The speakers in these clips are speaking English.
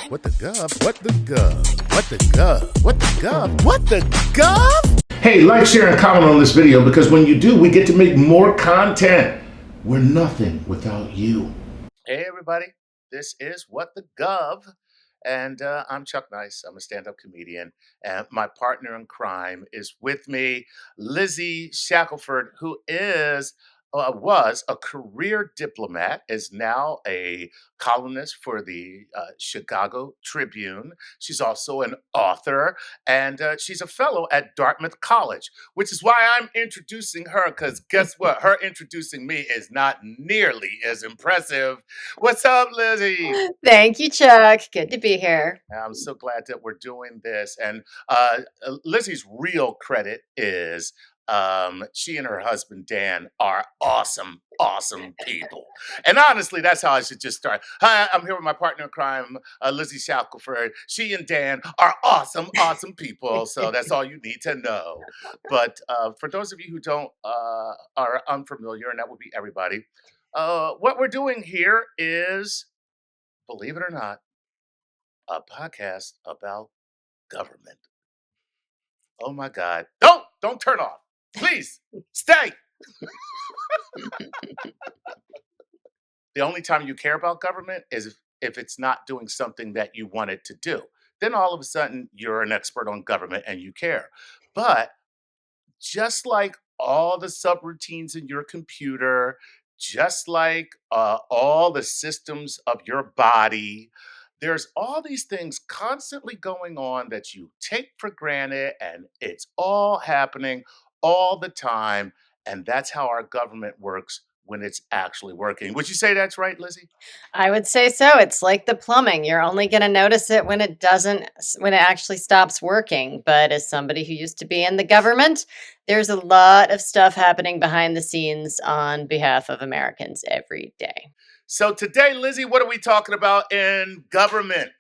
What the gov? What the gov? What the gov? What the gov? What the gov? Hey, like, share, and comment on this video because when you do, we get to make more content. We're nothing without you. Hey, everybody. This is What the Gov. And I'm Chuck Nice. I'm a stand-up comedian. And my partner in crime is with me, Lizzy Shackelford, who was a career diplomat, is now a columnist for the Chicago Tribune. She's also an author, and she's a fellow at Dartmouth College, which is why I'm introducing her, because guess what? Her introducing me is not nearly as impressive. What's up, Lizzy? Thank you, Chuck. Good to be here. I'm so glad that we're doing this. And Lizzy's real credit is she and her husband, Dan, are awesome, awesome people. And honestly, that's how I should just start. Hi, I'm here with my partner in crime, Lizzy Shackelford. She and Dan are awesome, awesome people. So that's all you need to know. But for those of you who don't are unfamiliar, and that would be everybody, what we're doing here is, believe it or not, a podcast about government. Oh my God. Don't turn off. Please stay. The only time you care about government is if it's not doing something that you want it to do. Then all of a sudden you're an expert on government and you care. But just like all the subroutines in your computer, just like all the systems of your body, there's all these things constantly going on that you take for granted, and it's all happening all the time. And that's how our government works when it's actually working. Would you say that's right, Lizzy? I would say so. It's like the plumbing. You're only going to notice it when when it actually stops working. But as somebody who used to be in the government, there's a lot of stuff happening behind the scenes on behalf of Americans every day. So today, Lizzy, what are we talking about in government?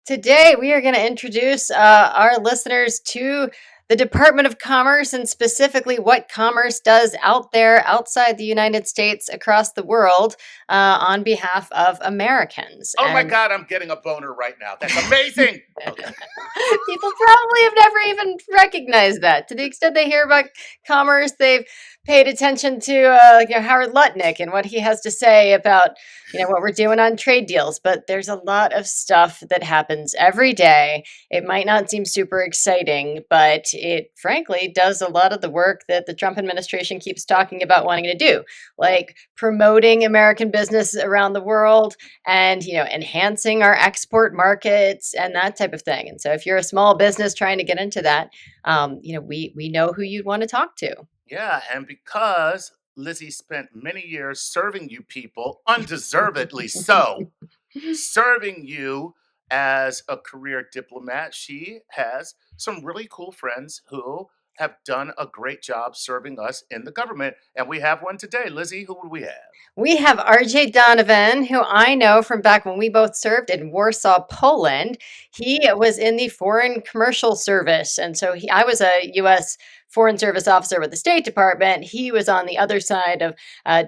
Today, we are going to introduce our listeners to the Department of Commerce and specifically what commerce does out there outside the United States, across the world, on behalf of Americans. Oh my God, I'm getting a boner right now. That's amazing. Okay. People probably have never even recognized that. To the extent they hear about commerce, they've paid attention to Howard Lutnick and what he has to say about what we're doing on trade deals. But there's a lot of stuff that happens every day. It might not seem super exciting, but it frankly does a lot of the work that the Trump administration keeps talking about wanting to do, like promoting American business around the world and enhancing our export markets and that type of thing. And so if you're a small business trying to get into that, we know who you'd want to talk to. Yeah, and because Lizzy spent many years serving you people, undeservedly so, serving you as a career diplomat, she has some really cool friends who have done a great job serving us in the government. And we have one today. Lizzy, who would we have? We have RJ Donovan, who I know from back when we both served in Warsaw, Poland. He was in the Foreign Commercial Service. And so I was a U.S. Foreign Service officer with the State Department. He was on the other side of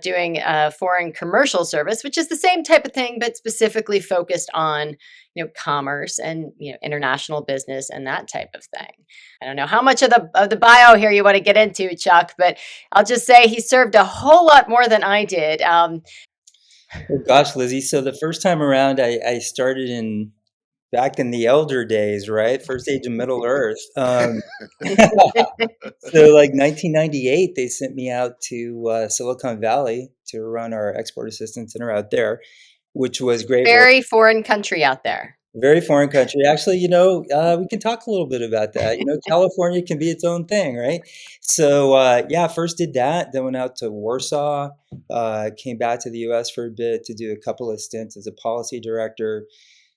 doing Foreign Commercial Service, which is the same type of thing, but specifically focused on commerce and international business and that type of thing. I don't know how much of the bio here you want to get into, Chuck, but I'll just say he served a whole lot more than I did. Oh gosh, Lizzy. So the first time around, I started back in the elder days, right? First age of Middle Earth. So like 1998, they sent me out to Silicon Valley to run our export assistance center out there, which was great. Very foreign country out there. Very foreign country. Actually, we can talk a little bit about that. California can be its own thing, right? So, first did that, then went out to Warsaw, came back to the U.S. for a bit to do a couple of stints as a policy director.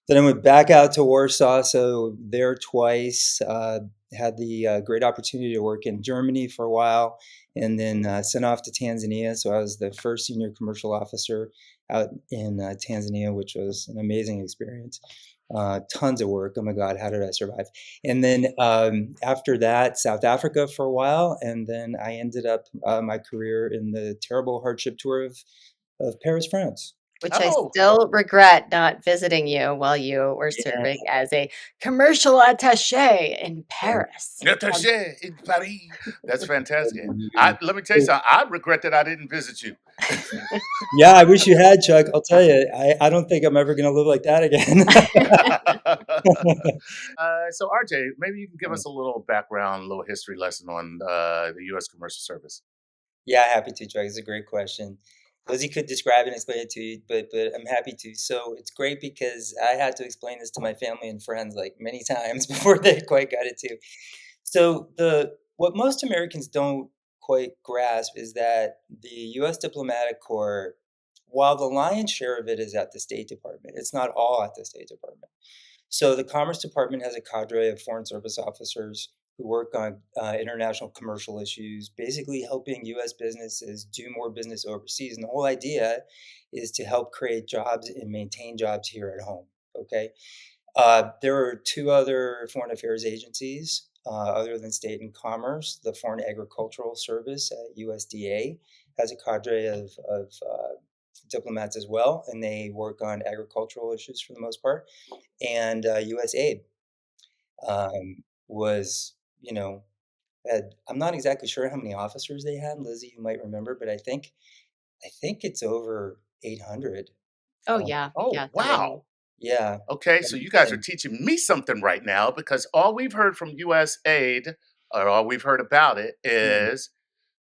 Then I went back out to Warsaw, so there twice, had the great opportunity to work in Germany for a while, and then sent off to Tanzania. So I was the first senior commercial officer out in Tanzania, which was an amazing experience. Tons of work. Oh my God, how did I survive? And then after that, South Africa for a while. And then I ended up my career in the terrible hardship tour of Paris, France. which I Oh, still regret not visiting you while you were Yeah. serving as a commercial attaché in Paris. attaché in Paris. That's fantastic. Um, Let me tell you something. I regret that I didn't visit you. Yeah, I wish you had, Chuck. I'll tell you, I don't think I'm ever going to live like that again. So, RJ, maybe you can give us a little background, a little history lesson on the U.S. Commercial Service. Yeah, happy to, Chuck. It's a great question. Lizzie could describe and explain it to you, but I'm happy to. So it's great because I had to explain this to my family and friends like many times before they quite got it too. So the what most Americans don't quite grasp is that the U.S. diplomatic corps, while the lion's share of it is at the State Department, it's not all at the State Department. So the Commerce Department has a cadre of Foreign Service officers who work on international commercial issues, basically helping U.S. businesses do more business overseas. And the whole idea is to help create jobs and maintain jobs here at home. Okay. There are two other foreign affairs agencies other than State and Commerce. The Foreign Agricultural Service at USDA has a cadre of diplomats as well, and they work on agricultural issues for the most part. And USAID was, I'm not exactly sure how many officers they had. Lizzie, you might remember, but I think it's over 800. Oh, Uh, yeah. Oh, Yeah. wow. yeah. Okay, so you guys are teaching me something right now because all we've heard from US Aid, or all we've heard about it, Mhm. is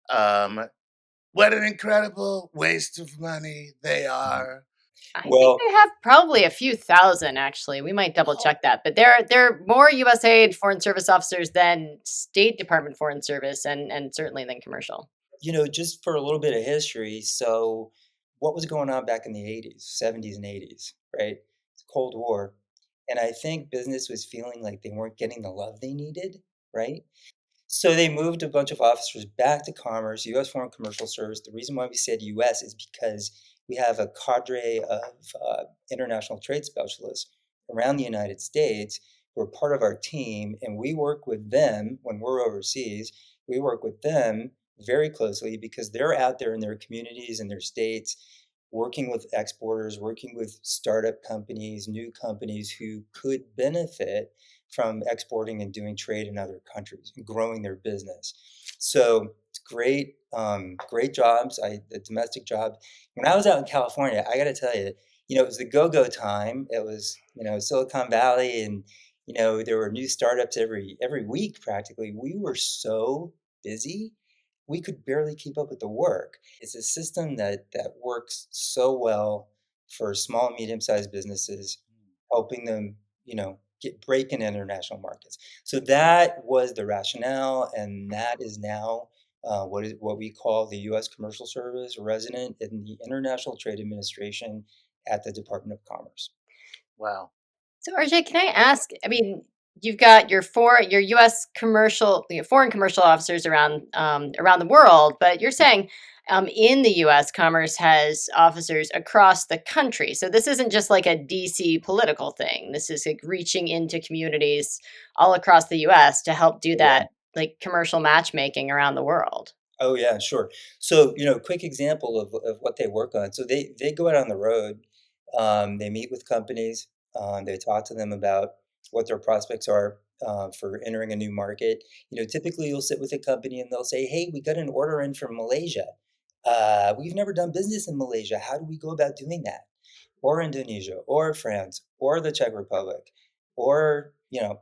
um, what an incredible waste of money they are. I think Well, they have probably a few thousand actually. We might double Oh, check that. But there are more USAID foreign service officers than State Department foreign service and certainly than commercial. just for a little bit of history, so what was going on back in the 80s, 70s, and 80s, right? It's Cold War. And I think business was feeling like they weren't getting the love they needed, right? So they moved a bunch of officers back to Commerce, U.S. Foreign Commercial Service. The reason why we said U.S. is because we have a cadre of international trade specialists around the United States who are part of our team, and we work with them when we're overseas. We work with them very closely because they're out there in their communities and their states working with exporters, working with startup companies, new companies who could benefit from exporting and doing trade in other countries and growing their business. So it's great, great jobs. The domestic job. When I was out in California, I got to tell you, it was the go-go time. It was, Silicon Valley, and there were new startups every week practically. We were so busy, we could barely keep up with the work. It's a system that works so well for small and medium-sized businesses, helping them, get break in international markets. So that was the rationale, and that is now what we call the U.S. Commercial Service, resident in the International Trade Administration at the Department of Commerce. wow. So RJ, can I ask? I mean, you've got your U.S. commercial, foreign commercial officers around the world, but you're saying in the U.S. Commerce has officers across the country. So this isn't just like a DC political thing. This is like reaching into communities all across the U.S. to help do that, like commercial matchmaking around the world. Oh yeah, sure. So, quick example of what they work on. So they go out on the road, they meet with companies, they talk to them about what their prospects are for entering a new market. Typically you'll sit with a company and they'll say, "Hey, we got an order in from Malaysia. We've never done business in Malaysia. How do we go about doing that?" Or Indonesia, or France, or the Czech Republic, or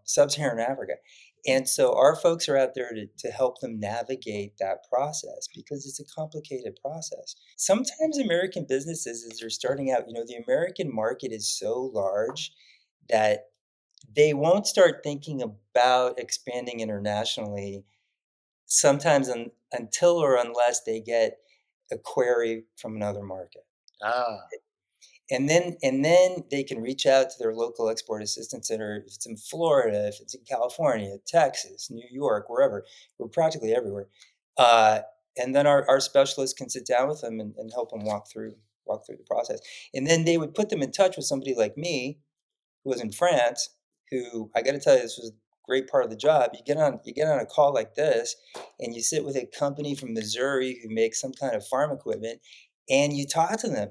Sub-Saharan Africa. And so our folks are out there to help them navigate that process because it's a complicated process. Sometimes American businesses, as they're starting out, the American market is so large that they won't start thinking about expanding internationally sometimes until or unless they get a query from another market. Ah, And then they can reach out to their local export assistance center if it's in Florida, if it's in California, Texas, New York, wherever. We're practically everywhere. Uh, and then our specialists can sit down with them and help them walk through the process. And then they would put them in touch with somebody like me who was in France, who I got to tell you, this was a great part of the job. You get on a call like this, and you sit with a company from Missouri who makes some kind of farm equipment, and you talk to them.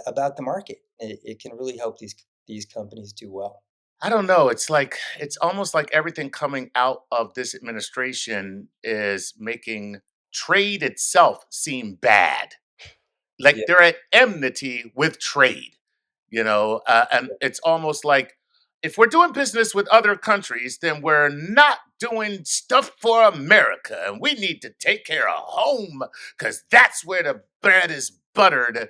about the market. It can really help these companies do well. I don't know. It's almost like everything coming out of this administration is making trade itself seem bad. Like Yeah. they're at enmity with trade, and it's almost like if we're doing business with other countries, then we're not doing stuff for America, and we need to take care of home because that's where the bread is buttered.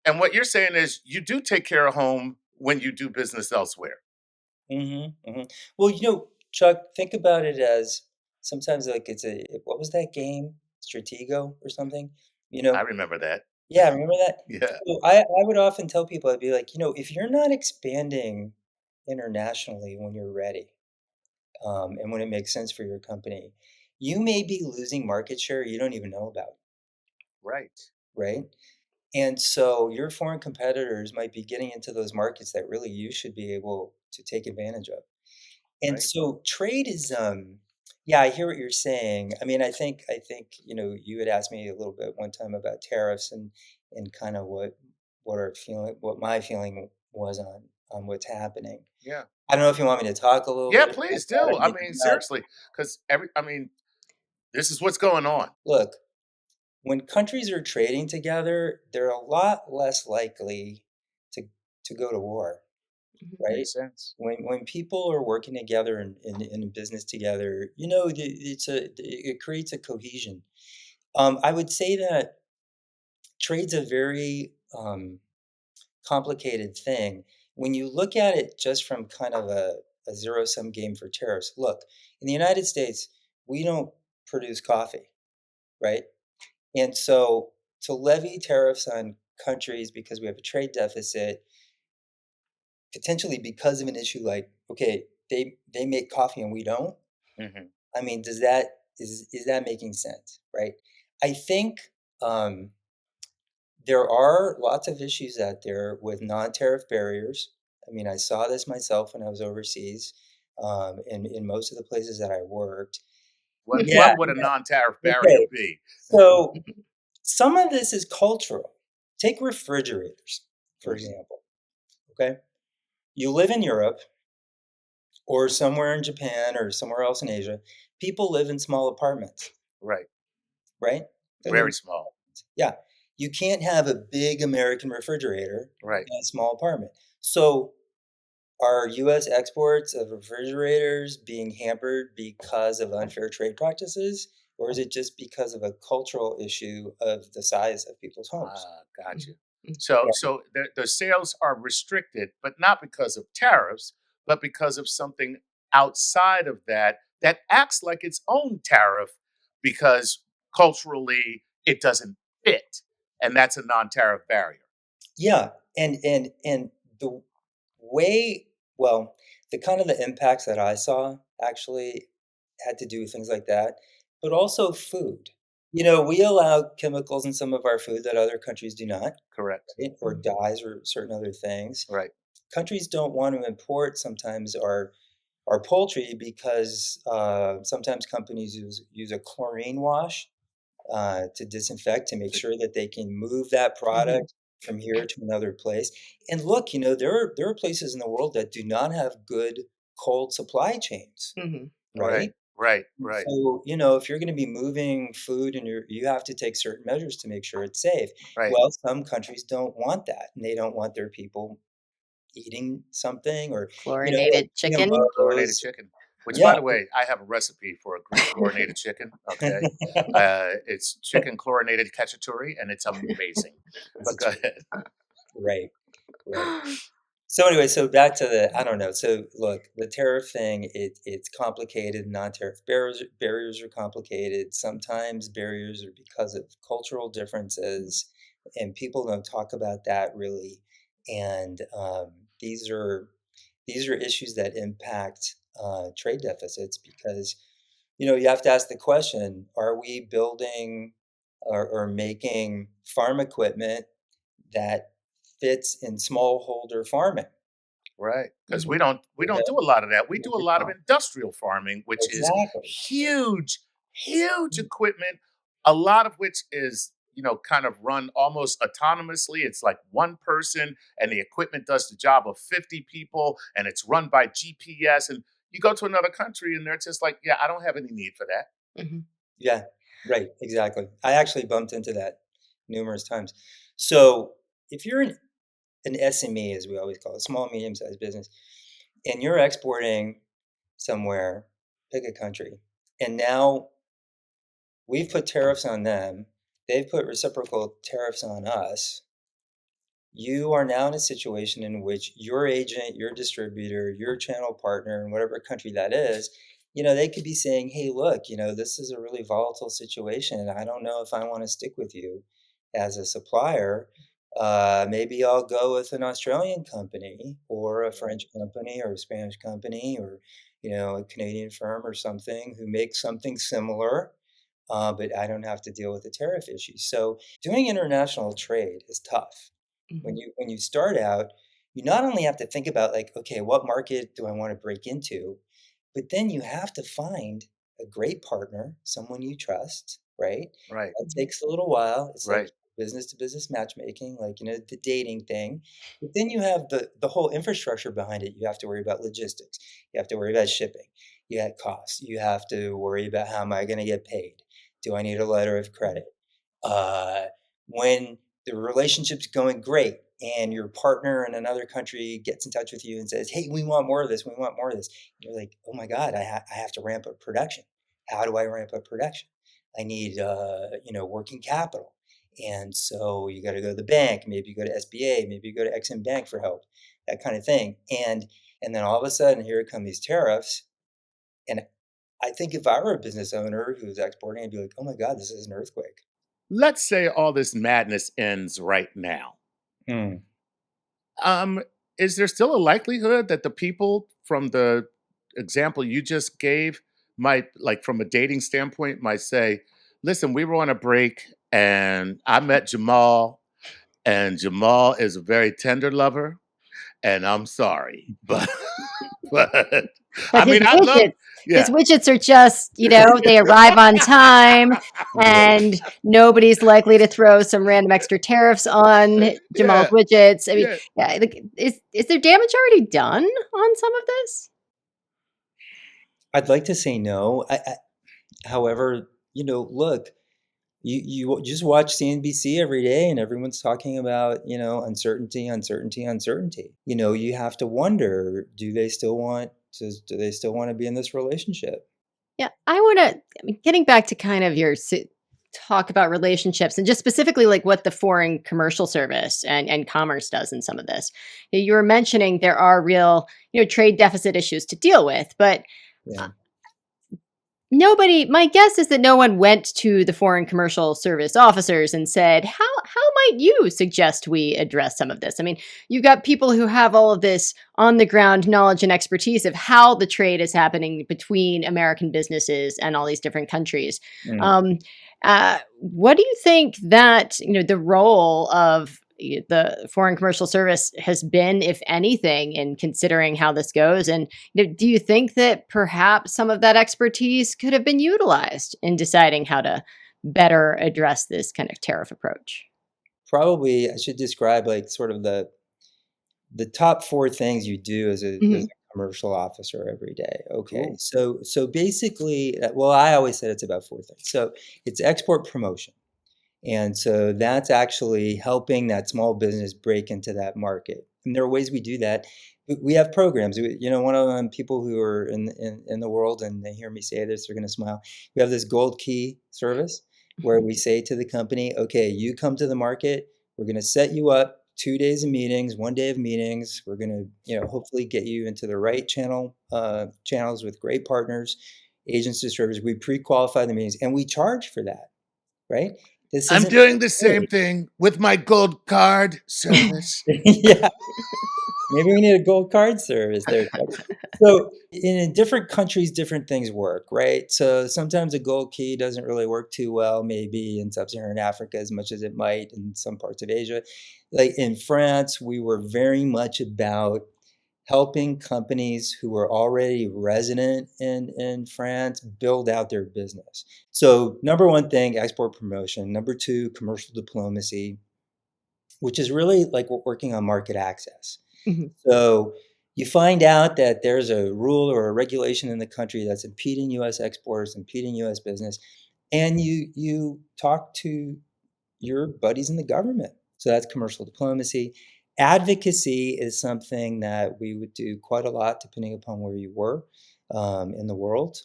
And what you're saying is you do take care of home when you do business elsewhere. Well, Chuck, think about it as sometimes like what was that game? Stratego or something? You I know, remember that. yeah, remember that? Yeah, So I would often tell people, I'd be like, if you're not expanding internationally when you're ready, and when it makes sense for your company, you may be losing market share you don't even know about, right, right? And so your foreign competitors might be getting into those markets that really you should be able to take advantage of. And right. so trade is, yeah, I hear what you're saying. I mean, I think, you had asked me a little bit one time about tariffs and kind of what my feeling was on what's happening. Yeah, I don't know if you want me to talk a little yeah. bit about Please that or do. I maybe mean, not. seriously, because this is what's going on. Look, when countries are trading together, they're a lot less likely to to go to war, Mhm. right? Makes sense. When people are working together in a business together, it creates a cohesion. I would say that trade's a very complicated thing. When you look at it just from kind of a zero sum game for tariffs, look, in the United States, we don't produce coffee, right? And so to levy tariffs on countries because we have a trade deficit, potentially because of an issue like, okay, they make coffee and we don't. Hmm. I mean, is that making sense, right? I think um, there are lots of issues out there with non-tariff barriers. I mean, I saw this myself when I was overseas, in most of the places that I worked. What Yeah, what would a non-tariff barrier okay. be? So some of this is cultural. Take refrigerators, for Mhm. example. Okay. You live in Europe or somewhere in Japan or somewhere else in Asia, people live in small apartments, Right. right? They live Very in small small. apartments. Yeah. You can't have a big American refrigerator Right. in a small apartment. So are US exports of refrigerators being hampered because of unfair trade practices? Or is it just because of a cultural issue of the size of people's homes? Ah, got you. Mhm. Mhm. So the sales are restricted, but not because of tariffs, but because of something outside of that that acts like its own tariff because culturally it doesn't fit, and that's a non-tariff barrier. Yeah, and the way well, the kind of the impacts that I saw actually had to do with things like that, but also food. We allow chemicals in some of our food that other countries do not, Correct. right? Or Mhm. dyes or certain other things. Right. Countries don't want to import sometimes our poultry because sometimes companies use a chlorine wash to disinfect to make To- sure that they can move that Mhm. product from here to another place. And look, there are places in the world that do not have good cold supply chains, Mhm. Right. right? Right. And Right. so, if you're going to be moving food and you have to take certain measures to make sure it's safe. Right. Well, some countries don't want that, and they don't want their people eating something or, like Chlorinated chicken. Chlorinated GMOs. chicken, which, by Yeah. the way, I have a recipe for a Greek chlorinated chicken. Okay, it's chicken chlorinated cacciatore, and it's amazing. It's But a go true. ahead. Right, right. So anyway, so back to I don't know. So look, the tariff thing, it's complicated. Non-tariff barriers are complicated. Sometimes barriers are because of cultural differences, and people don't talk about that really. And these are issues that impact trade deficits because you have to ask the question: are we building or making farm equipment that fits in smallholder farming? Right, because we Mhm. don't we You don't know, do a lot of that. We do a we're lot of not. industrial farming, which is Exactly. huge, huge equipment. A lot of which is kind of run almost autonomously. It's like one person and the equipment does the job of 50 people and it's run by GPS. And you go to another country and they're just like, yeah, I don't have any need for that. Hmm. Yeah, right, exactly. I actually bumped into that numerous times. So if you're an SME, as we always call it, small, medium-sized business, and you're exporting somewhere, pick a country, and now we've put tariffs on them, they've put reciprocal tariffs on us. You are now in a situation in which your agent, your distributor, your channel partner, in whatever country that is, they could be saying, hey, look, this is a really volatile situation. I don't know if I want to stick with you as a supplier. Maybe I'll go with an Australian company or a French company or a Spanish company or, a Canadian firm or something who makes something similar, but I don't have to deal with the tariff issues. So doing international trade is tough. Hmm. When you start out, you not only have to think about like, okay, what market do I want to break into? But then you have to find a great partner, someone you trust, right? Right, That takes a little while. It's like right. business to business matchmaking, like the dating thing. But then you have the whole infrastructure behind it. You have to worry about logistics. You have to worry about shipping. You have costs. You have to worry about how am I going to get paid? Do I need a letter of credit? Uh, when the relationship's going great and your partner in another country gets in touch with you and says, hey, we want more of this, we want more of this. You're like, oh my God, I have to ramp up production. How do I ramp up production? I need, working capital. And so you got to go to the bank, maybe you go to SBA, maybe you go to Exim Bank for help, that kind of thing. And then all of a sudden, here come these tariffs. And I think if I were a business owner who was exporting, I'd be like, oh my God, this is an earthquake. Let's say all this madness ends right now. Hmm. Um, is there still a likelihood that the people from the example you just gave might, like from a dating standpoint, might say, listen, we were on a break and I met Jamal, and Jamal is a very tender lover, and I'm sorry. But but But I mean I'd love, his yeah. widgets are just, they arrive on time and nobody's likely to throw some random extra tariffs on Jamal's Yeah, widgets. I mean, yeah. yeah, like, is there damage already done on some of this? I'd like to say no. However, look, you just watch CNBC every day and everyone's talking about, uncertainty, uncertainty, uncertainty. You have to wonder, do they still want to be in this relationship? Yeah, I mean, getting back to kind of your talk about relationships and just specifically like what the Foreign Commercial Service and commerce does in some of this. You were mentioning there are real, trade deficit issues to deal with, but Yeah. my guess is that no one went to the Foreign Commercial Service officers and said, how might you suggest we address some of this? I mean, you've got people who have all of this on the ground knowledge and expertise of how the trade is happening between American businesses and all these different countries. Mm. Um, what do you think that, the role of the Foreign Commercial Service has been, if anything, in considering how this goes? And do you think that perhaps some of that expertise could have been utilized in deciding how to better address this kind of tariff approach? Probably I should describe like sort of the top four things you do as Hmm. a commercial officer every day. Okay. Ooh. So basically, well, I always said it's about four things. So it's export promotion. And so that's actually helping that small business break into that market. And there are ways we do that. We have programs. One of them, people who are in the world and they hear me say this, they're going to smile. We have this gold key service where we say to the company, okay, you come to the market. We're going to set you up 2 days of meetings, 1 day of meetings. We're going to, hopefully get you into the right channels with great partners, agents, distributors. We pre-qualify the meetings and we charge for that, right? This I'm isn't doing the same free. thing with my gold card service. Yeah, maybe we need a gold card service there, Chuck. So in different countries, different things work, right? So sometimes a gold key doesn't really work too well, maybe in sub-Saharan Africa as much as it might in some parts of Asia. Like in France, we were very much about helping companies who are already resident in France build out their business. So number one thing, export promotion. Number two, commercial diplomacy, which is really like we're working on market access. Mhm. So you find out that there's a rule or a regulation in the country that's impeding U.S. exports, impeding U.S. business, and you talk to your buddies in the government. So that's commercial diplomacy. Advocacy is something that we would do quite a lot depending upon where you were in the world.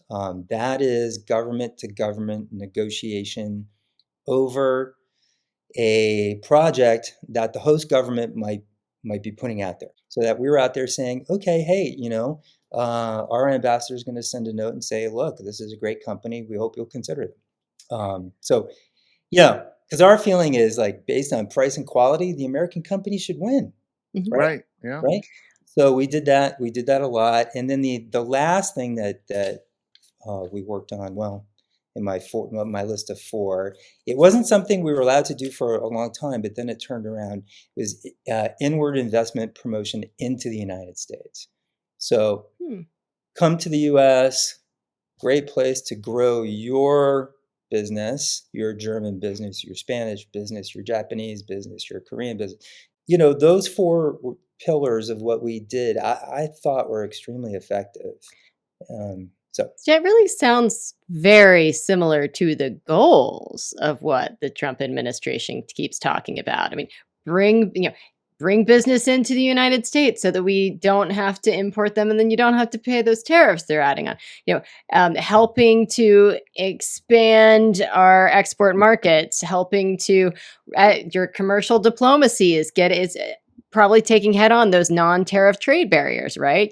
That is government to government negotiation over a project that the host government might be putting out there. So that we were out there saying, okay, hey, our ambassador is going to send a note and say, look, this is a great company. We hope you'll consider it. So yeah, because our feeling is like based on price and quality, the American company should win, Mhm. right? Right. Yeah. Right. So we did that. We did that a lot. And then the last thing that we worked on, well, in my list of four, it wasn't something we were allowed to do for a long time, but then it turned around. It was inward investment promotion into the United States. So come to the U.S., great place to grow your business, your German business, your Spanish business, your Japanese business, your Korean business. Those four pillars of what we did, I thought were extremely effective. So It really sounds very similar to the goals of what the Trump administration keeps talking about. I mean, bring business into the United States so that we don't have to import them, and then you don't have to pay those tariffs they're adding on. Helping to expand our export markets, helping to your commercial diplomacy is probably taking head on those non-tariff trade barriers, right?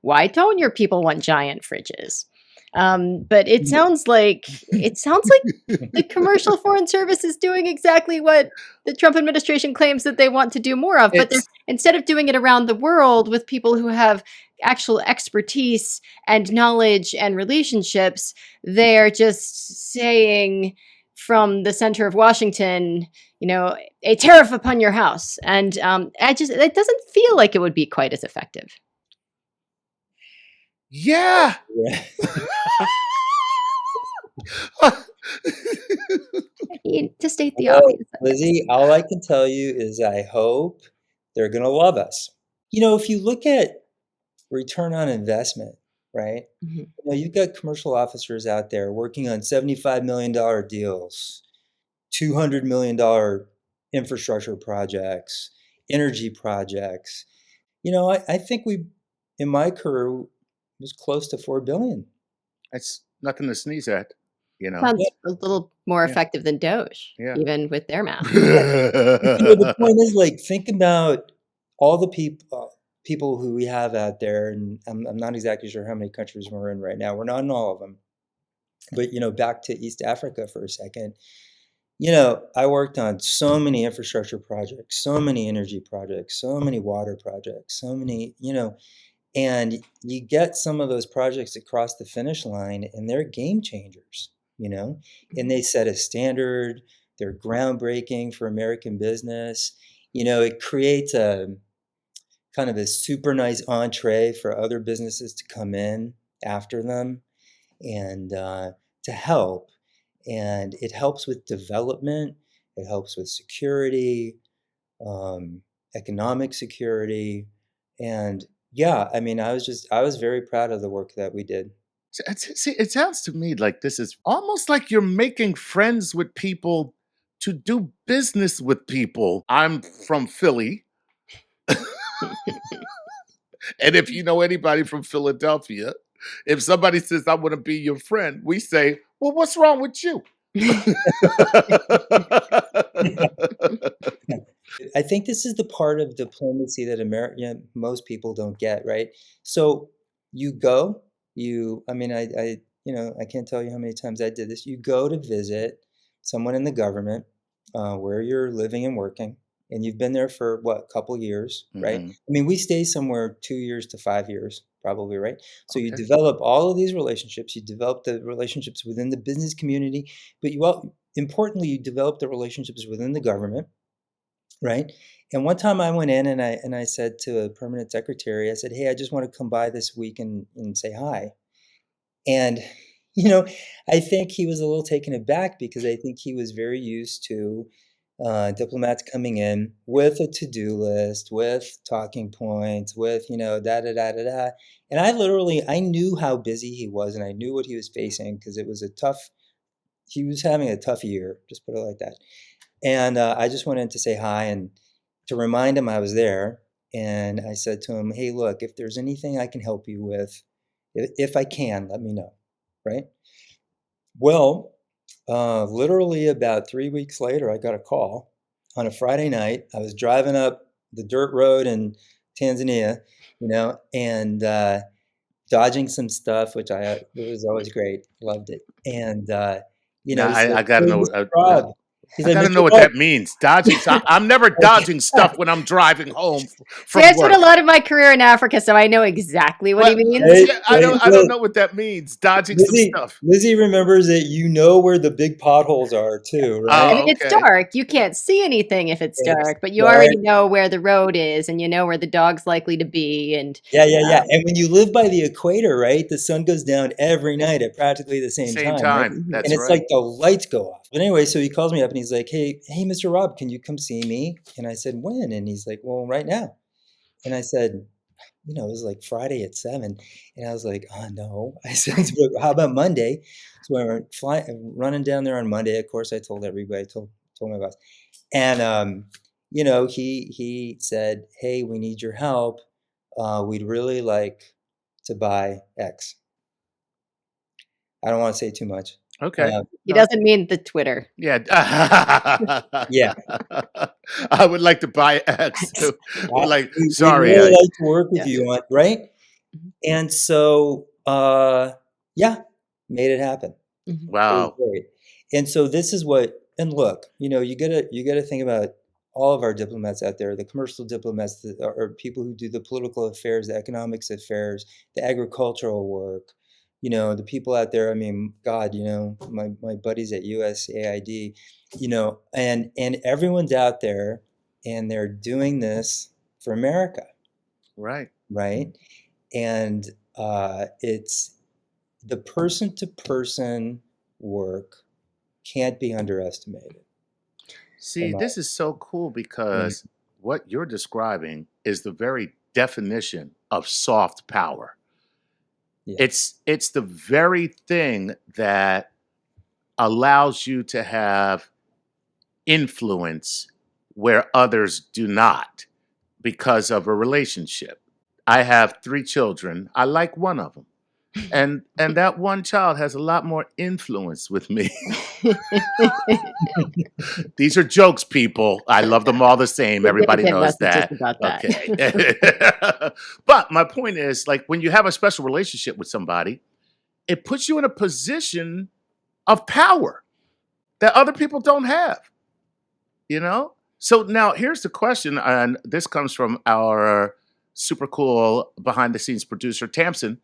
Why don't your people want giant fridges? But it sounds like the commercial foreign service is doing exactly what the Trump administration claims that they want to do more of. But It's instead of doing it around the world with people who have actual expertise and knowledge and relationships, they're just saying from the center of Washington, a tariff upon your house. And it doesn't feel like it would be quite as effective. yeah. yeah. To state the Well, obvious. Lizzy, all I can tell you is I hope they're going to love us. If you look at return on investment, right? Mhm. You've got commercial officers out there working on $75 million deals, $200 million infrastructure projects, energy projects. I think in my career, was close to 4 billion. It's nothing to sneeze at, Sounds Yeah. a little more Yeah. effective than Doge, Yeah. even with their math. The point is, like, think about all the people who we have out there, and I'm not exactly sure how many countries we're in right now. We're not in all of them, but back to East Africa for a second. I worked on so many infrastructure projects, so many energy projects, so many water projects, so many, and you get some of those projects across the finish line and they're game changers, and they set a standard, they're groundbreaking for American business. It creates a kind of a super nice entree for other businesses to come in after them and to help. And it helps with development, it helps with security, economic security. And yeah, I mean, I was very proud of the work that we did. See, it sounds to me like this is almost like you're making friends with people to do business with people. I'm from Philly. And if you know anybody from Philadelphia, if somebody says, I want to be your friend, we say, well, what's wrong with you? I think this is the part of diplomacy that most people don't get, right? So you go, I mean, I can't tell you how many times I did this. You go to visit someone in the government where you're living and working, and you've been there for a couple years, right? Mhm. I mean, we stay somewhere 2 years to 5 years, probably, right? So you Okay. develop all of these relationships. You develop the relationships within the business community, but importantly, you develop the relationships within the government. right? And one time I went in and I said to a permanent secretary, I said, "Hey, I just want to come by this week and say hi." And, you know, I think he was a little taken aback because I think he was very used to diplomats coming in with a to-do list, with talking points, with, da da da da da. And I knew how busy he was, and I knew what he was facing because he was having a tough year, just put it like that. And I just went in to say hi and to remind him I was there. And I said to him, "Hey, look, if there's anything I can help you with, if I can, let me know." Right? Well, literally about 3 weeks later, I got a call on a Friday night. I was driving up the dirt road in Tanzania, and dodging some stuff, which it was always great. Loved it. And, Now he said, I gotta "Hey, know. Mr. Rob." He I said, gotta "Mr. know what Rob." that means. Dodging. So I'm never dodging stuff when I'm driving home See, from I spent a work. lot of my career in Africa, so I know exactly what he What? means. Hey, Yeah, hey, I don't look, know what that means. Dodging some Lizzy, stuff. Lizzy remembers that where the big potholes are too, I right? mean, Oh, it's okay. dark. You can't see anything if it's It's dark, but you dark. already know where the road is and you know where the dog's likely to be. And Yeah, yeah, yeah. um, And when you live by the equator, right, the sun goes down every night at practically the same Same time, right? time. mhm. And That's it's right. like the lights go off. But anyway, so he calls me up and he's like, "Hey, Mr. Rob, can you come see me?" And I said, "When?" And he's like, "Well, right now." And I said, it was like Friday at 7. And I was like, "Oh, no." I said, "But how about Monday?" So I went running down there on Monday. Of course, I told everybody, told my boss. And he said, "Hey, we need your help. We'd really like to buy X." I don't want to say too much. Okay. He No. doesn't mean the Twitter. Yeah. Yeah, I would like to buy X. Like, we'd sorry. really like to work with Yeah. you on, right? Mhm. And so, yeah, made it happen. Mhm. It was Wow. great. And so this is and look, you gotta think about all of our diplomats out there, the commercial diplomats that are people who do the political affairs, the economics affairs, the agricultural work, the people out there. I mean, God, my buddies at USAID, and everyone's out there and they're doing this for America, Right. right? And it's the person to person work can't be underestimated. See, In my this is so cool opinion. because what you're describing is the very definition of soft power. Yeah. It's the very thing that allows you to have influence where others do not because of a relationship. I have 3 children. I like one of them. And that one child has a lot more influence with me. These are jokes, people. I love them all the same. Everybody Significant knows messages that. about that. Okay. But my point is, like, when you have a special relationship with somebody, it puts you in a position of power that other people don't have, you know? So now here's the question, and this comes from our super cool behind the scenes producer, Tamsin.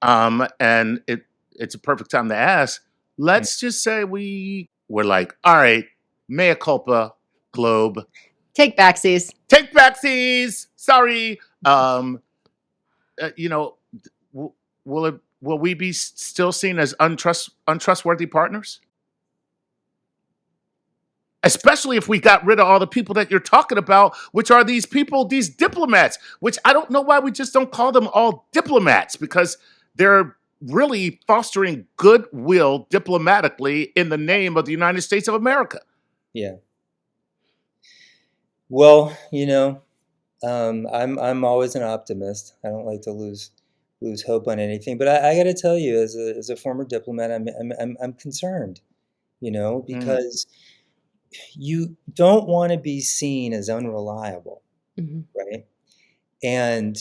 And it's a perfect time to ask. Mm. Let's just say we're like, all right, mea culpa, globe, Take backsies. take backsies. Sorry. You know, w- will we be still seen as untrustworthy partners? Especially if we got rid of all the people that you're talking about, which are these people, these diplomats, which I don't know why we just don't call them all diplomats because they're really fostering goodwill diplomatically in the name of the United States of America. Yeah. Well, I'm always an optimist. I don't like to lose hope on anything. But I got to tell you, as a former diplomat, I'm concerned. Mm, Because you don't want to be seen as unreliable, Mhm. right? And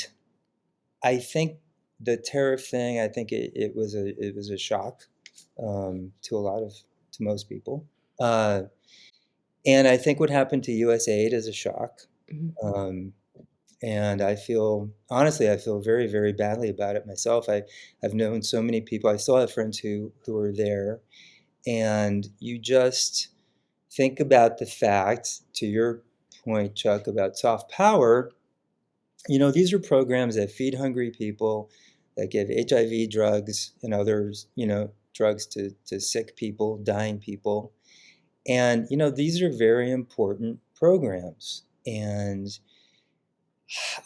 I think the tariff thing, I think it was a shock to most people. Uh, and I think what happened to USAID is a shock. Mhm. Um, and honestly, I feel very, very badly about it myself. I've known so many people. I still have friends who are there, and you just think about the fact, to your point, Chuck, about soft power, these are programs that feed hungry people, that give HIV drugs and others, drugs to sick people, dying people. And, these are very important programs. And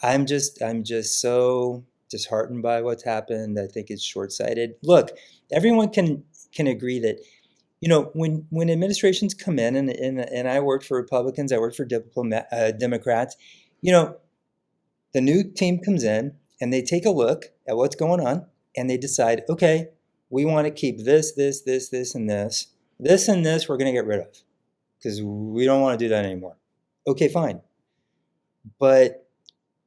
I'm just so disheartened by what's happened. I think it's short-sighted. Look, everyone can agree that, when administrations come in, and I worked for Republicans, I worked for Democrats, the new team comes in and they take a look at what's going on and they decide, okay, we want to keep this, and this. This and this we're going to get rid of because we don't want to do that anymore. Okay, fine. But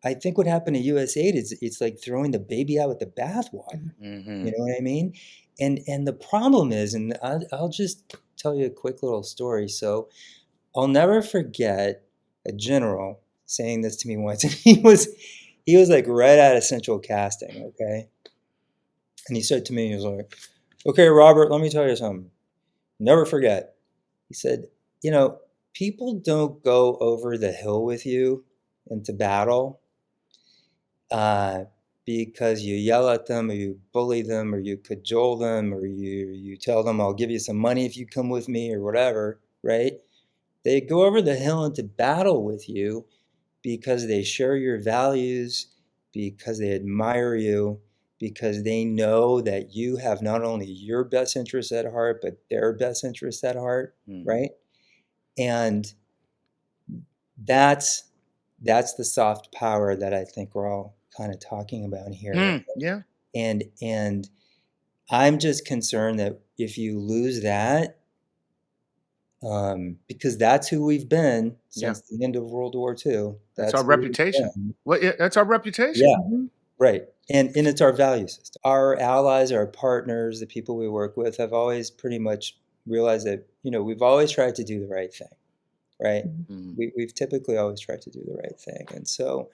I think what happened to USAID is it's like throwing the baby out with the bathwater. Mm-hmm. You know what I mean? And the problem is, and I'll just tell you a quick little story. So I'll never forget a general saying this to me once, and he was like right out of central casting, okay? And he said to me, he was like, okay, Robert, let me tell you something. Never forget. He said, people don't go over the hill with you into battle because you yell at them or you bully them or you cajole them or you tell them, I'll give you some money if you come with me or whatever, right? They go over the hill into battle with you because they share your values, because they admire you, because they know that you have not only your best interests at heart, but their best interests at heart, right? And that's the soft power that I think we're all kind of talking about here. Yeah. And I'm just concerned that if you lose that, because that's who we've been since the end of World War II. That's our reputation. Well, that's our reputation. Yeah, right. And it's our value system. Our allies, our partners, the people we work with have always pretty much realized that, we've always tried to do the right thing, right? Mm-hmm. We've typically always tried to do the right thing. And so,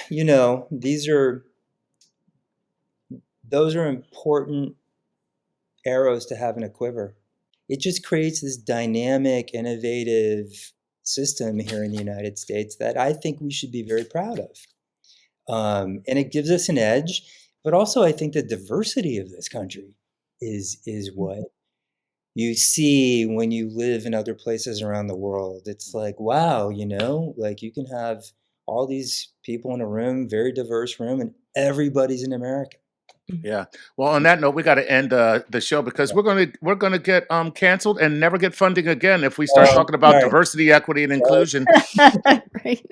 those are important arrows to have in a quiver. It just creates this dynamic, innovative system here in the United States that I think we should be very proud of. And it gives us an edge, but also I think the diversity of this country is what you see when you live in other places around the world. It's like, wow, like you can have all these people in a room, very diverse room, and everybody's an American. Yeah. Well, on that note, we got to end the show because we're gonna get canceled and never get funding again if we start talking about diversity, equity, and inclusion. Right.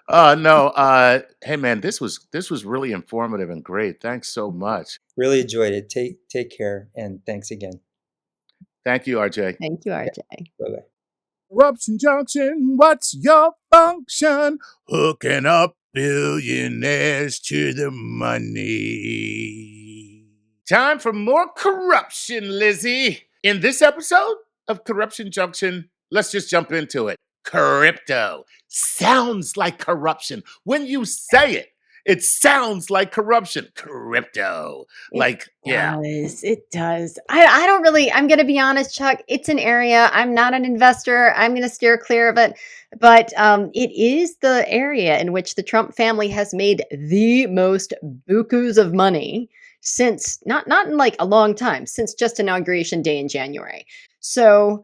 No. Hey, man, this was really informative and great. Thanks so much. Really enjoyed it. Take care, and thanks again. Thank you, RJ. Thank you, RJ. Bye-bye. Corruption Junction, what's your function? Hooking up billionaires to the money. Time for more corruption, Lizzy. In this episode of Corruption Junction, let's just jump into it. Crypto sounds like corruption. When you say it, it sounds like corruption. Crypto. It does. I don't really, I'm going to be honest, Chuck, it's an area. I'm not an investor. I'm going to steer clear of it. But it is the area in which the Trump family has made the most bukus of money since, not in like a long time, since just Inauguration Day in January. So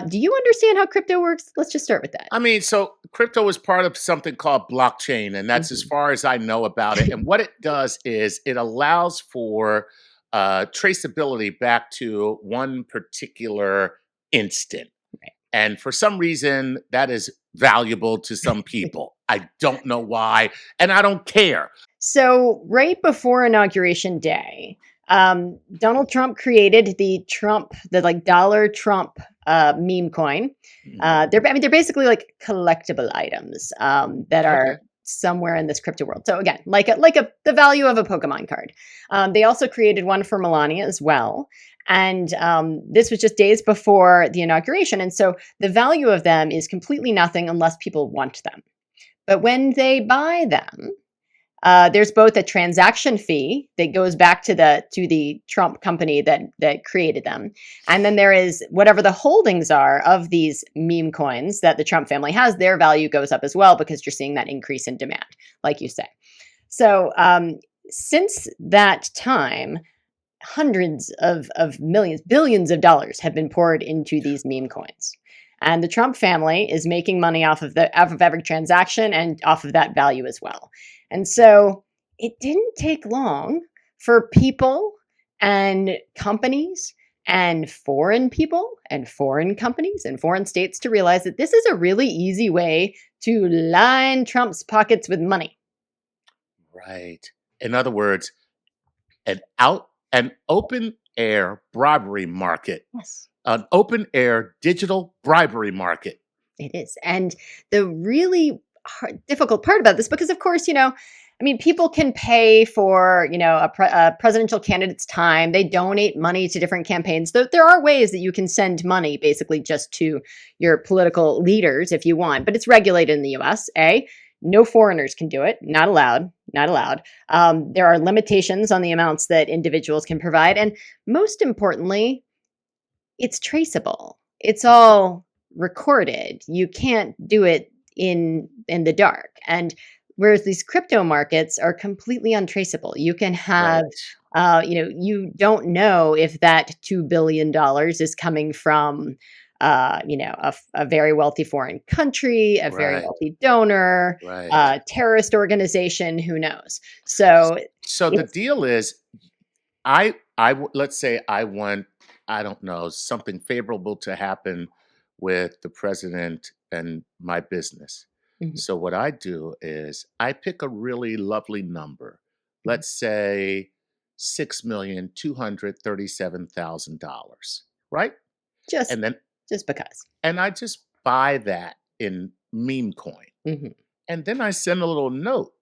do you understand how crypto works? Let's just start with that. I mean, so crypto is part of something called blockchain, and that's as far as I know about it. And what it does is it allows for traceability back to one particular instant. Right. And for some reason, that is valuable to some people. I don't know why, and I don't care. So right before Inauguration Day, Donald Trump created the dollar Trump meme coin. They're basically like collectible items that are somewhere in this crypto world. So again, the value of a Pokemon card. They also created one for Melania as well. And this was just days before the inauguration. And so the value of them is completely nothing unless people want them. But when they buy them, there's both a transaction fee that goes back to the Trump company that created them, and then there is whatever the holdings are of these meme coins that the Trump family has. Their value goes up as well because you're seeing that increase in demand, like you say. So since that time, hundreds of millions, billions of dollars have been poured into these meme coins. And the Trump family is making money off of every transaction and off of that value as well. And so it didn't take long for people and companies and foreign people and foreign companies and foreign states to realize that this is a really easy way to line Trump's pockets with money. Right. In other words, an open air bribery market. Yes. An open air digital bribery market. It is. And the really difficult part about this, because of course, people can pay for, a presidential candidate's time. They donate money to different campaigns. There are ways that you can send money basically just to your political leaders if you want, but it's regulated in the US. No foreigners can do it. Not allowed. Not allowed. There are limitations on the amounts that individuals can provide. And most importantly, it's traceable. It's all recorded. You can't do it in the dark. And whereas these crypto markets are completely untraceable, you can have, you don't know if that $2 billion is coming from, a very wealthy foreign country, a very wealthy donor, a terrorist organization, who knows? So the deal is, let's say I want, I don't know, something favorable to happen with the president and my business. Mhm. So what I do is I pick a really lovely number. Let's say $6,237,000, right? just And then because. and I just buy that in meme coin. Mhm. And then I send a little note.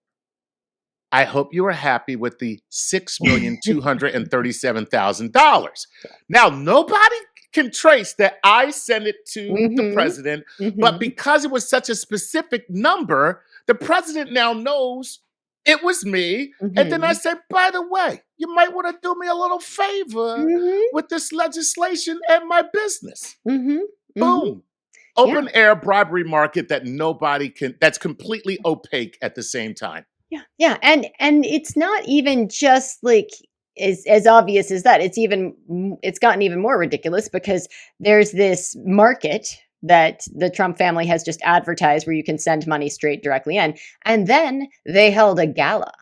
I hope you are happy with the $6,237,000. Now, nobody can trace that I sent it to the Mhm. president, Mhm. but because it was such a specific number, the president now knows it was me. And then I Mhm. said, by the way, you might want to do me a little favor Mhm. with this legislation and my business. Mhm. Mhm. Boom. Yeah. Open air bribery market that nobody can, that's completely opaque at the same time. Yeah. Yeah. And it's not even just like as obvious as that. It's gotten even more ridiculous because there's this market that the Trump family has just advertised where you can send money straight directly in. And then they held a gala.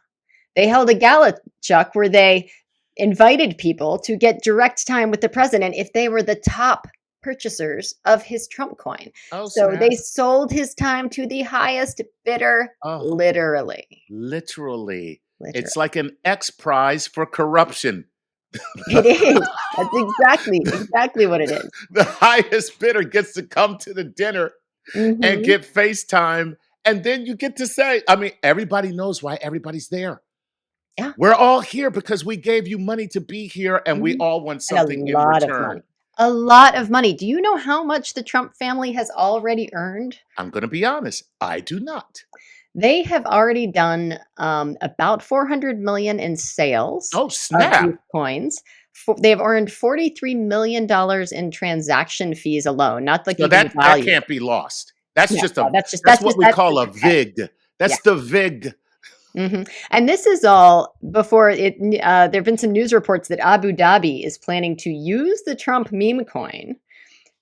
Chuck, where they invited people to get direct time with the president if they were the top purchasers of his Trump coin. Oh, So snap. they sold his time to the highest bidder, Oh. literally. Literally. It's like an X prize for corruption. It is. That's exactly what it is. The highest bidder gets to come to the dinner and Mhm. get FaceTime. And then you get to say, everybody knows why everybody's there. Yeah. We're all here because we gave you money to be here and we Mhm. all want And something a in lot of return. money. A lot of money. Do you know how much the Trump family has already earned? I'm going to be honest. I do not. They have already done about 400 million in sales Oh, of snap. these coins. They've earned $43 million in transaction fees alone, not like So even that value. can't be lost. That's Yeah, just no, that's what we call a just okay. VIG. That's the VIG. Mhm. And this is all before it. There have been some news reports that Abu Dhabi is planning to use the Trump meme coin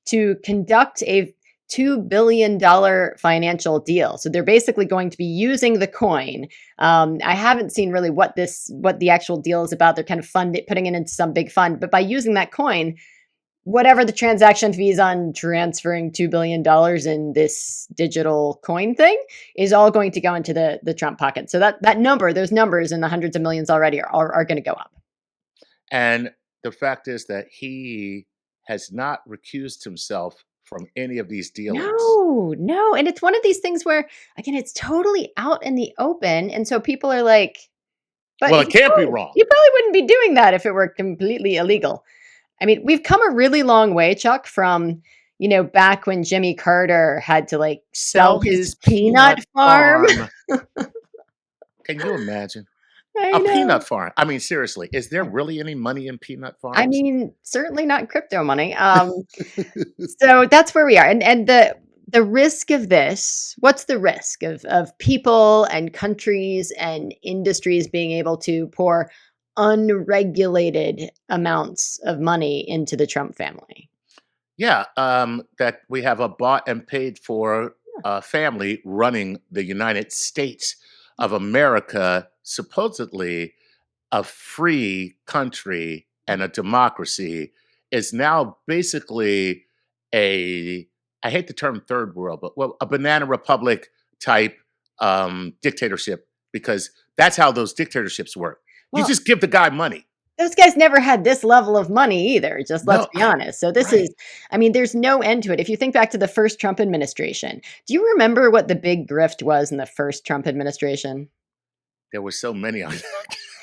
to conduct a $2 billion financial deal. So they're basically going to be using the coin. I haven't seen really what the actual deal is about. They're kind of putting it into some big fund, but by using that coin, whatever the transaction fees on transferring $2 billion in this digital coin thing is all going to go into the Trump pocket. So those numbers in the hundreds of millions already are going to go up. And the fact is that he has not recused himself from any of these dealings. No. And it's one of these things where, again, it's totally out in the open. And so people are like, but Well, it can't be wrong. You probably wouldn't be doing that if it were completely illegal. I mean, we've come a really long way, Chuck, from, back when Jimmy Carter had to sell his peanut farm. Can you imagine? I A know. peanut farm. I mean, seriously, is there really any money in peanut I farms? mean, certainly not crypto money. So that's where we are, and the risk of this. What's the risk of people and countries and industries being able to pour unregulated amounts of money into the Trump family? Yeah, that we have a bought and paid for family running the United States of America, supposedly a free country and a democracy, is now basically a, I hate the term third world, but well, a banana republic type dictatorship, because that's how those dictatorships work. You Well, just give the guy money. those guys never had this level of money either, just let's No, be honest. So this is right. I mean, there's no end to it. If you think back to the first Trump administration, do you remember what the big grift was in the first Trump administration? There were so many of them.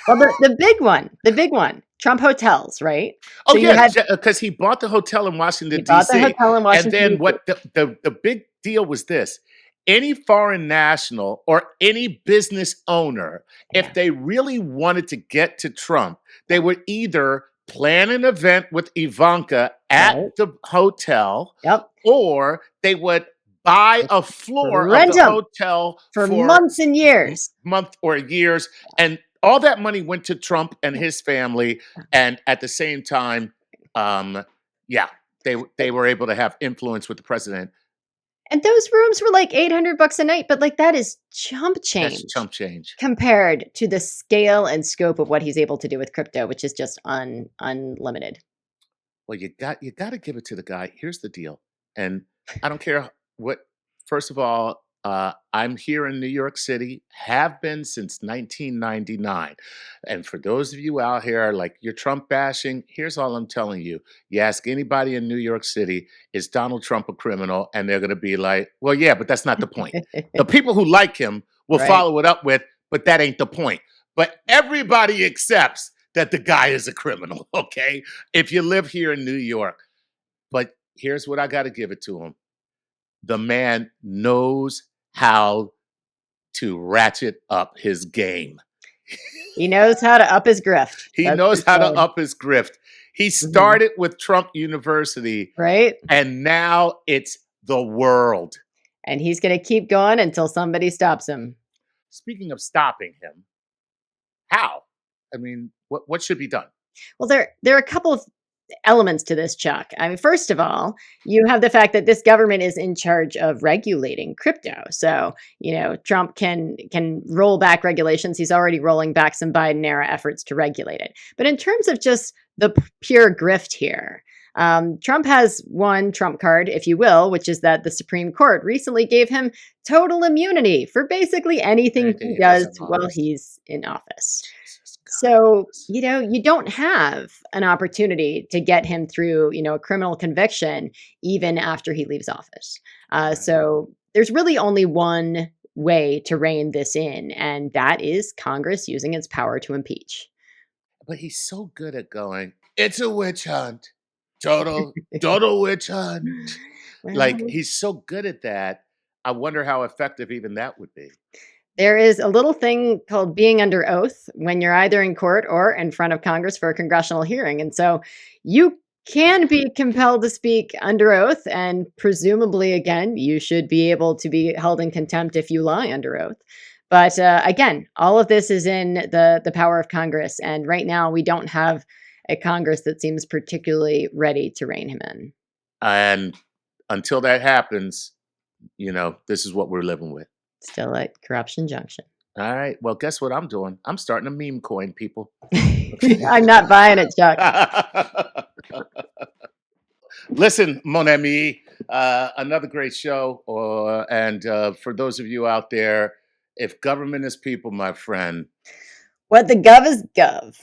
Well, the big one, Trump hotels, right? Oh So you yeah, had because he bought the hotel in he Washington bought the D.C. hotel in And Washington, then D.C. what the big deal was this: any foreign national or any business owner, if Yeah, they really wanted to get to Trump, they would either plan an event with Ivanka at right. the hotel, Yep. or they would buy a floor of Rent the them hotel for for months and years. month or years, and all that money went to Trump and his family. And at the same time, um, yeah, they were able to have influence with the president. And those rooms were like 800 bucks a night, but like that is chump That's change chump change. compared to the scale and scope of what he's able to do with crypto, which is just unlimited. Well, you got to give it to the guy. Here's the deal, and I don't care what. First of all, I'm here in New York City, have been since 1999. And for those of you out here like you're Trump bashing, here's all I'm telling you: you ask anybody in New York City, is Donald Trump a criminal? And they're going to be like, "Well, yeah, but that's not the point." The people who like him will Right. follow it up with, "But that ain't the point." But everybody accepts that the guy is a criminal. Okay, if you live here in New York. But here's what I got to give it to him: the man knows how to ratchet up his game. He knows how to up his grift. He That's for knows how to sure. up his grift. He Mhm. started with Trump University, Right? and now it's the world. And he's going to keep going until somebody stops him. Speaking of stopping him, how? I mean, what should be done? Well, there are a couple of elements to this, Chuck. I mean, first of all, you have the fact that this government is in charge of regulating crypto. So, Trump can roll back regulations. He's already rolling back some Biden era efforts to regulate it. But in terms of just the pure grift here, Trump has one Trump card, if you will, which is that the Supreme Court recently gave him total immunity for basically anything Anything he he does does in while office. he's in office. Jesus So, God. you don't have an opportunity to get him through, a criminal conviction even after he leaves office. Right. So, there's really only one way to rein this in, and that is Congress using its power to impeach. But he's so good at going, it's a witch hunt. Total witch hunt. Like, Well, he's so good at that. I wonder how effective even that would be. there is a little thing called being under oath when you're either in court or in front of Congress for a congressional hearing. And so you can be compelled to speak under oath. And presumably, again, you should be able to be held in contempt if you lie under oath. But again, all of this is in the power of Congress. And right now, we don't have a Congress that seems particularly ready to rein him in. And until that happens, this is what we're living with. Still at Corruption Junction. All right. Well, guess what I'm doing? I'm starting a meme coin, people. I'm not buying it, Chuck. Listen, mon ami, another great show. And for those of you out there, if government is people, my friend, What the gov is gov.